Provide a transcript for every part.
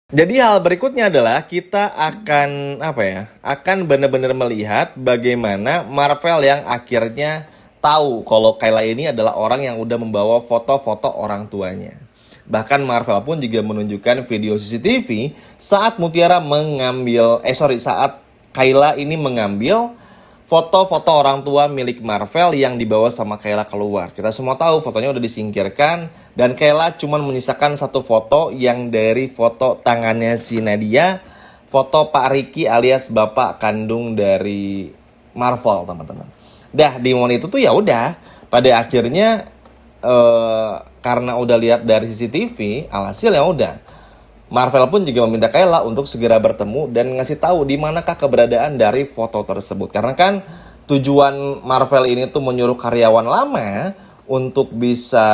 Jadi hal berikutnya adalah kita akan Akan benar-benar melihat bagaimana Marvel yang akhirnya tahu kalau Kayla ini adalah orang yang udah membawa foto-foto orang tuanya. Bahkan Marvel pun juga menunjukkan video CCTV saat saat Kayla ini mengambil foto-foto orang tua milik Marvel yang dibawa sama Kayla keluar. Kita semua tahu fotonya udah disingkirkan dan Kayla cuma menyisakan satu foto yang dari foto tangannya si Nadia, foto Pak Ricky alias bapak kandung dari Marvel, teman-teman. Dah di momen itu tuh ya udah, pada akhirnya karena udah lihat dari CCTV, alhasil ya udah. Marvel pun juga meminta Kayla untuk segera bertemu dan ngasih tahu di manakah keberadaan dari foto tersebut. Karena kan tujuan Marvel ini tuh menyuruh karyawan lama untuk bisa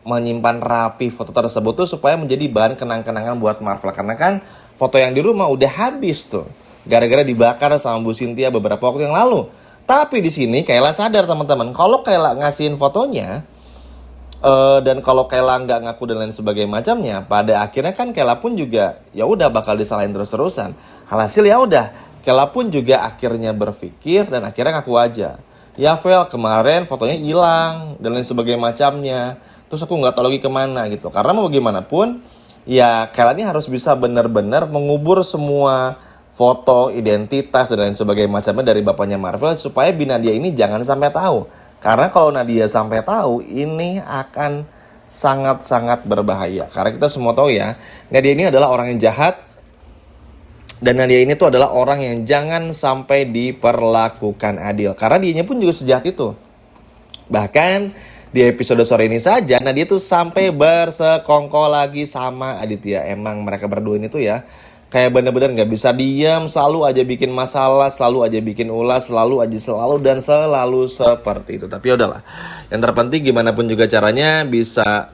menyimpan rapi foto tersebut tuh supaya menjadi bahan kenang-kenangan buat Marvel. Karena kan foto yang di rumah udah habis tuh, gara-gara dibakar sama Bu Cynthia beberapa waktu yang lalu. Tapi di sini Kayla sadar, teman-teman, kalau Kayla ngasihin fotonya, dan kalau Kayla nggak ngaku dan lain sebagainya macamnya, pada akhirnya kan Kayla pun juga ya udah bakal disalahin terus-terusan. Alhasil ya udah, Kayla pun juga akhirnya berpikir dan akhirnya ngaku aja. Ya Vel, kemarin fotonya hilang dan lain sebagainya macamnya. Terus aku nggak tahu lagi kemana gitu. Karena mau bagaimanapun, ya Kayla ini harus bisa benar-benar mengubur semua foto, identitas dan lain sebagainya macamnya dari bapaknya Marvel supaya Nadia ini jangan sampai tahu. Karena kalau Nadia sampai tahu, ini akan sangat-sangat berbahaya. Karena kita semua tahu ya, Nadia ini adalah orang yang jahat. Dan Nadia ini tuh adalah orang yang jangan sampai diperlakukan adil. Karena dianya pun juga sejahat itu. Bahkan di episode sore ini saja, Nadia tuh sampai bersekongkol lagi sama Aditya. Emang mereka berdua ini tuh ya, kayak bener-bener gak bisa diam, selalu aja bikin masalah, selalu aja bikin ulas, selalu seperti itu. Tapi udahlah, yang terpenting gimana pun juga caranya bisa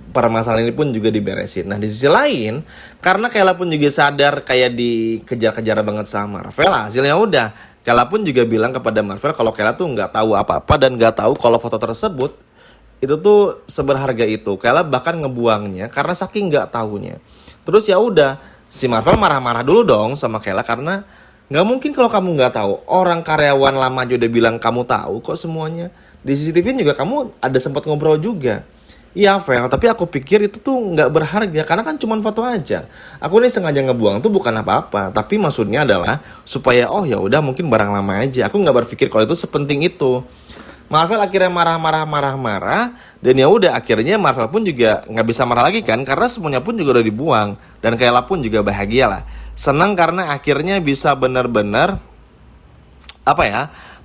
permasalahan ini pun juga diberesin. Nah di sisi lain, karena Kayla pun juga sadar kayak dikejar-kejar banget sama Marvel, hasilnya udah Kayla pun juga bilang kepada Marvel kalau Kayla tuh nggak tahu apa-apa dan nggak tahu kalau foto tersebut itu tuh seberharga itu. Kayla bahkan ngebuangnya karena saking nggak tahunya. Terus ya udah, si Marvel marah-marah dulu dong sama Kayla karena nggak mungkin kalau kamu nggak tahu. Orang karyawan lama aja udah bilang kamu tahu kok semuanya. Di CCTV juga kamu ada sempat ngobrol juga. Iya Vel, tapi aku pikir itu tuh nggak berharga karena kan cuma foto aja. Aku nih sengaja ngebuang tuh bukan apa-apa, tapi maksudnya adalah supaya ya udah mungkin barang lama aja. Aku nggak berpikir kalau itu sepenting itu. Marvel akhirnya marah dan ya udah akhirnya Marvel pun juga nggak bisa marah lagi kan karena semuanya pun juga udah dibuang dan Kayla pun juga bahagia lah, senang karena akhirnya bisa benar-benar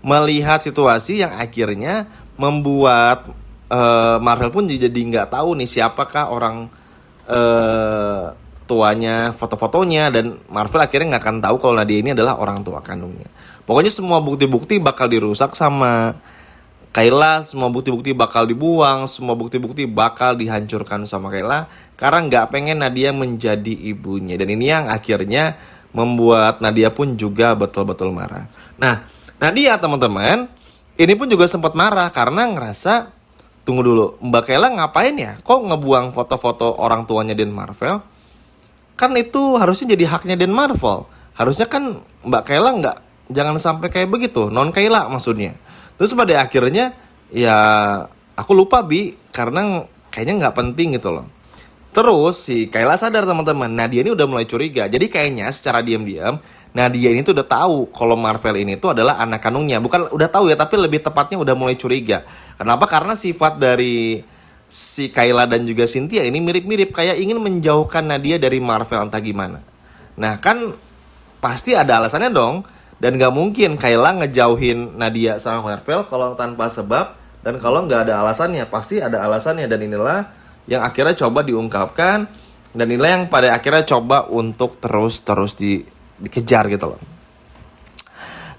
melihat situasi yang akhirnya membuat Marvel pun jadi nggak tahu nih siapakah orang tuanya foto-fotonya, dan Marvel akhirnya nggak akan tahu kalau Nadia ini adalah orang tua kandungnya. Pokoknya semua bukti-bukti bakal dirusak sama Kayla, semua bukti-bukti bakal dibuang, semua bukti-bukti bakal dihancurkan sama Kayla karena nggak pengen Nadia menjadi ibunya. Dan ini yang akhirnya membuat Nadia pun juga betul-betul marah. Nah, Nadia teman-teman, ini pun juga sempat marah karena ngerasa, tunggu dulu, Mbak Kayla ngapain ya? Kok ngebuang foto-foto orang tuanya Den Marvel? Kan itu harusnya jadi haknya Den Marvel. Harusnya kan Mbak Kayla jangan sampai kayak begitu, non Kayla maksudnya. Terus pada akhirnya ya aku lupa karena kayaknya nggak penting gitu loh. Terus si Kayla sadar teman-teman, Nadia ini udah mulai curiga. Jadi kayaknya secara diam-diam Nadia ini tuh udah tahu kalau Marvel ini tuh adalah anak kandungnya. Bukan udah tahu ya, tapi lebih tepatnya udah mulai curiga. Kenapa? Karena sifat dari si Kayla dan juga Cynthia ini mirip-mirip, kayak ingin menjauhkan Nadia dari Marvel entah gimana. Nah kan pasti ada alasannya dong. Dan gak mungkin Kayla ngejauhin Nadia sama Marvel kalau tanpa sebab. Dan kalau gak ada alasannya, pasti ada alasannya. Dan inilah yang akhirnya coba diungkapkan. Dan inilah yang pada akhirnya coba untuk terus dikejar gitu loh.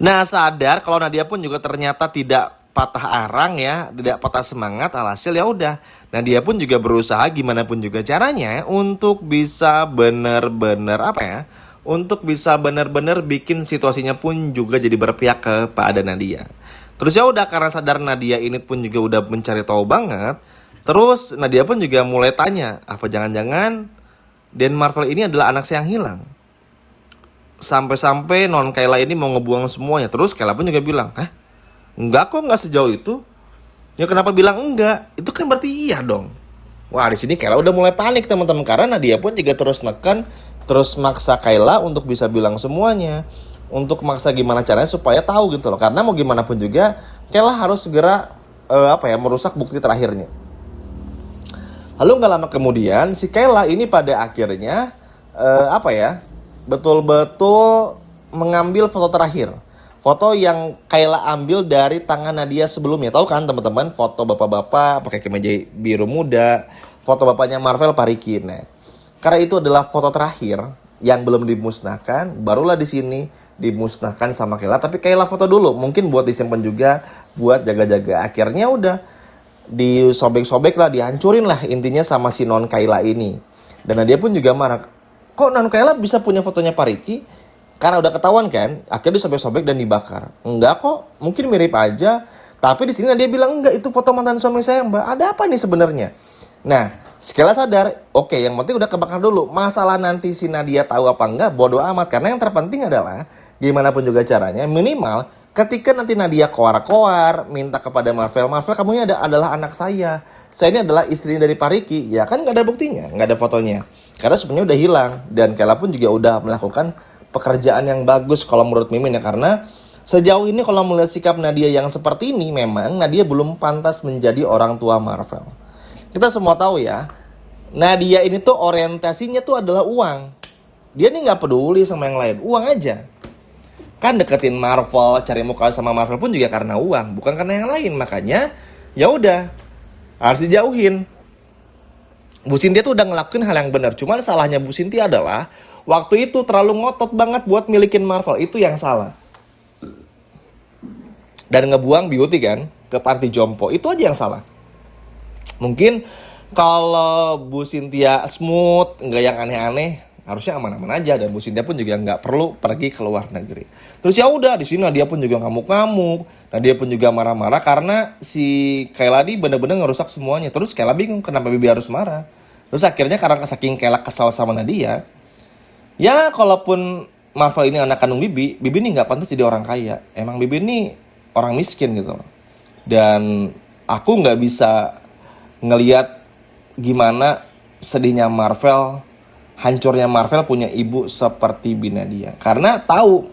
Nah sadar kalau Nadia pun juga ternyata tidak patah arang ya, tidak patah semangat, alhasil ya udah. Nadia pun juga berusaha gimana pun juga caranya untuk bisa untuk bisa benar-benar bikin situasinya pun juga jadi berpihak kepada Nadia. Terus ya udah, karena sadar Nadia ini pun juga udah mencari tahu banget. Terus Nadia pun juga mulai tanya, apa jangan-jangan Dan Marvel ini adalah anak saya yang hilang. Sampai-sampai non Kayla ini mau ngebuang semuanya. Terus Kayla pun juga bilang, hah? Enggak kok, nggak sejauh itu. Ya kenapa bilang enggak? Itu kan berarti iya dong. Wah, di sini Kayla udah mulai panik teman-teman, karena dia pun juga terus neken, terus maksa Kayla untuk bisa bilang semuanya, untuk maksa gimana caranya supaya tahu gitu loh. Karena mau gimana pun juga Kayla harus segera merusak bukti terakhirnya. Lalu nggak lama kemudian si Kayla ini pada akhirnya betul-betul mengambil foto terakhir. Foto yang Kayla ambil dari tangan Nadia sebelumnya. Tahu kan teman-teman, foto bapak-bapak pakai kemeja biru muda, foto bapaknya Marvel Pariki. Nah, karena itu adalah foto terakhir yang belum dimusnahkan, barulah di sini dimusnahkan sama Kayla. Tapi Kayla foto dulu, mungkin buat disimpan juga, buat jaga-jaga. Akhirnya udah disobek-sobek lah, dihancurin lah intinya sama si non Kayla ini. Dan dia pun juga marah. Kok non Kayla bisa punya fotonya Pariki? Karena udah ketahuan kan, akhirnya disobek-sobek dan dibakar. Enggak kok, mungkin mirip aja. Tapi di sini dia bilang enggak, itu foto mantan suami saya, Mbak. Ada apa nih sebenarnya? Nah, Kayla sadar, oke, yang penting udah kebakar dulu. Masalah nanti si Nadia tahu apa enggak, bodo amat. Karena yang terpenting adalah, gimana pun juga caranya, minimal ketika nanti Nadia koar-koar, minta kepada Marvel, kamu ini adalah anak saya. Saya ini adalah istri dari Pariki. Ya kan nggak ada buktinya, nggak ada fotonya. Karena sebenarnya udah hilang. Dan Kayla pun juga udah melakukan pekerjaan yang bagus kalau menurut Mimin ya. Karena sejauh ini kalau melihat sikap Nadia yang seperti ini, memang Nadia belum pantas menjadi orang tua Marvel. Kita semua tahu ya, Nadia ini tuh orientasinya tuh adalah uang. Dia nih nggak peduli sama yang lain, uang aja. Kan deketin Marvel, cari muka sama Marvel pun juga karena uang, bukan karena yang lain. Makanya ya udah harus dijauhin. Bu Cynthia tuh udah ngelakuin hal yang benar. Cuman salahnya Bu Cynthia adalah waktu itu terlalu ngotot banget buat milikin Marvel. Itu yang salah. Dan ngebuang Beauty kan ke panti jompo. Itu aja yang salah. Mungkin kalau Bu Cynthia smooth, nggak yang aneh-aneh, harusnya aman-aman aja. Dan Bu Cynthia pun juga nggak perlu pergi ke luar negeri. Terus ya udah, di sini dia pun juga ngamuk-ngamuk. Nah, dia pun juga marah-marah karena si Kayla bener-bener ngerusak semuanya. Terus Kayla bingung kenapa Bibi harus marah. Terus akhirnya karena saking Kayla kesal sama Nadia, ya kalaupun Marvel ini anak kandung Bibi ini nggak pantas jadi orang kaya. Emang Bibi ini orang miskin gitu loh. Dan aku nggak bisa ngelihat gimana sedihnya Marvel, hancurnya Marvel punya ibu seperti Bi Nadia. Karena tahu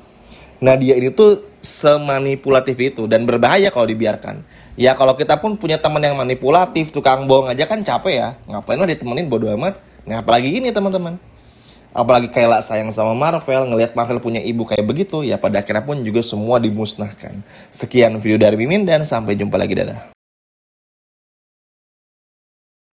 Nadia ini tuh semanipulatif itu dan berbahaya kalau dibiarkan. Ya kalau kita pun punya teman yang manipulatif, tukang bohong aja kan capek ya. Ngapain lah ditemenin, bodo amat. Nah apalagi ini teman-teman. Apalagi Kayla sayang sama Marvel, ngelihat Marvel punya ibu kayak begitu, ya pada akhirnya pun juga semua dimusnahkan. Sekian video dari Mimin dan sampai jumpa lagi, dadah.